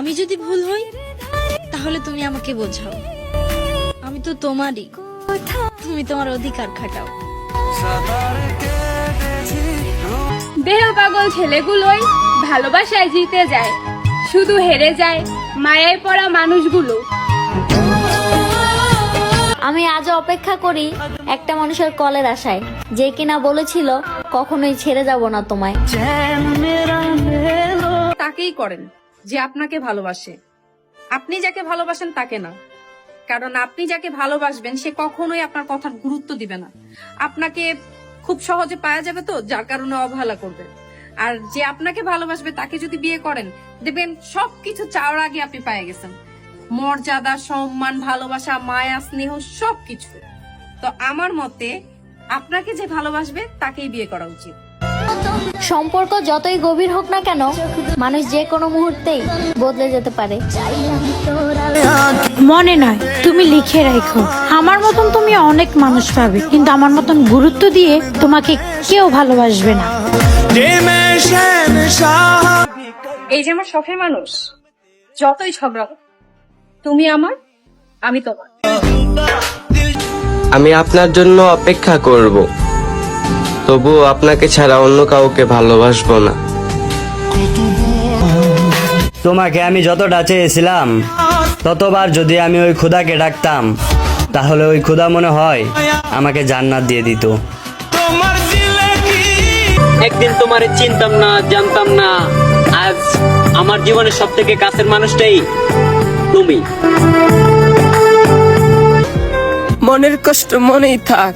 আমি যদি ভুল হই তাহলে তুমি আমাকে বোঝাও। আমি তো তোমারই, তুমি তোমার অধিকার খাটাও। দেহ পাগল ছেলেগুলোই ভালোবাসায় জিতে যায়, শুধু হেরে যায় মায়ায় পড়া মানুষগুলো। আমি আজও অপেক্ষা করি একটা মানুষের কলের আশায়, যে কিনা বলেছিল কখনোই ছেড়ে যাব না তোমায়। তাকেই করেন যে আপনাকে ভালোবাসে, আপনি যাকে ভালোবাসেন তাকে না। কারণ আপনি যাকে ভালোবাসবেন সে কখনোই আপনার কথার গুরুত্ব দিবে না, আপনাকে খুব সহজে পাওয়া যাবে তো, যার কারণে অবহেলা করবে। আর যে আপনাকে ভালোবাসবে তাকে যদি বিয়ে করেন, দেখবেন সবকিছু চাওয়ার আগে আপনি পেয়ে গেছেন, মর্যাদা, সম্মান, ভালোবাসা, মায়া, স্নেহ, সবকিছু। তো আমার মতে আপনাকে যে ভালোবাসবে তাকেই বিয়ে করা উচিত। সম্পর্ক যতই গভীর হোক না কেন, মানুষ যে কোনো মুহূর্তেই বদলে যেতে পারে। মনে নয়, তুমি লিখে রাখো, আমার মতন তুমি অনেক মানুষ পাবে, কিন্তু আমার মতন গুরুত্ব দিয়ে তোমাকে কেউ ভালোবাসবে না। এই যে আমার শখের মানুষ, যতই ঝগড়া হোক, তুমি আমার, আমি তোমার। আমি আপনার জন্য অপেক্ষা করব, তবু আপনাকে ছাড়া অন্য কাউকে ভালোবাসবো না। তোমাকে আমি যতটা চেয়েছিলাম, ততবার যদি আমি ওই খোদাকে ডাকতাম, তাহলে ওই খোদা মনে হয় আমাকে জান্নাত দিয়ে দিত। একদিন তোমারে চিনতাম না, জানতাম না, আজ আমার জীবনের সব থেকে কাছের মানুষটাই তুমি। মনের কষ্ট মনেই থাক,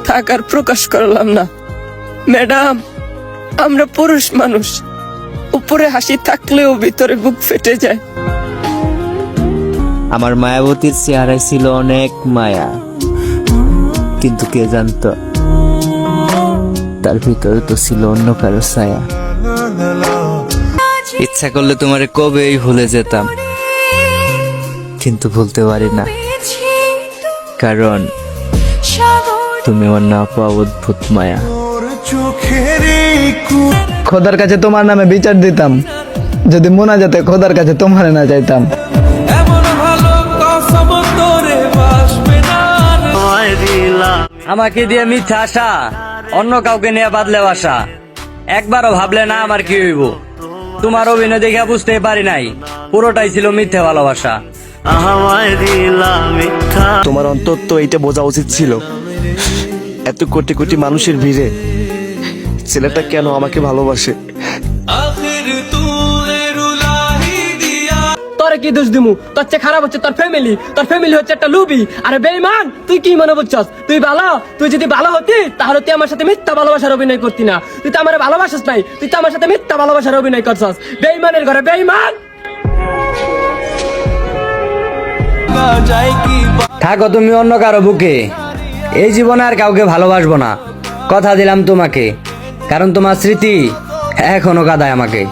থাক আর প্রকাশ করলাম না। ম্যাডাম, আমরা পুরুষ মানুষ, উপরে হাসি থাকলেও ভিতরে বুক ফেটে যায়। আমার মায়াবতীর চেহারায় ছিল অনেক মায়া, কিন্তু কে জানতো তার ভিতরে তো ছিল অন্য কারো ছায়া। ইচ্ছা করলে তোমারে কবেই ভুলে যেতাম, কিন্তু ভুলতে পারি না, কারণ তুমি আমার না পাওয়া অদ্ভুত মায়া। খোদার কাছে তোমার নামে বিচার দিতাম, যদি মোনাজাতে খোদার কাছে তোমার না চাইতাম। আমাকে দিয়ে মিথ্যা আশা, অন্য কাউকে নিয়ে বাদলে বাসা, একবারও ভাবলে না আমার কি হইব। তোমার অভিনয় দেখে বুঝতেই পারি নাই, পুরোটাই ছিল মিথ্যা ভালোবাসা। তোমার অন্তত এইটা বোঝা উচিত ছিল, এত কোটি কোটি মানুষের ভিড়ে ছেলেটা কেন আমাকে ভালোবাসে। তোরে কি দোষ দিমু? তোর চেয়ে খারাপ হচ্ছে তোর ফ্যামিলি, তোর ফ্যামিলি হচ্ছে একটা লুবি। আরে বেঈমান, তুই কি মনে করছস তুই ভালো? তুই যদি ভালো হতি তাহলে তুই আমার সাথে মিথ্যা ভালোবাসার অভিনয় করতি না। তুই তো আমার ভালোবাসিস নাই, তুই তো আমার সাথে মিথ্যা ভালোবাসার অভিনয় করছস। বেঈমানের ঘরে বেঈমান। থাকো তুমি অন্য কারো বুকে, এই জীবনে আর কাউকে ভালোবাসবো না, কথা দিলাম তোমাকে, কারণ তোমার স্মৃতি এখনো কাঁদায় আমাকে।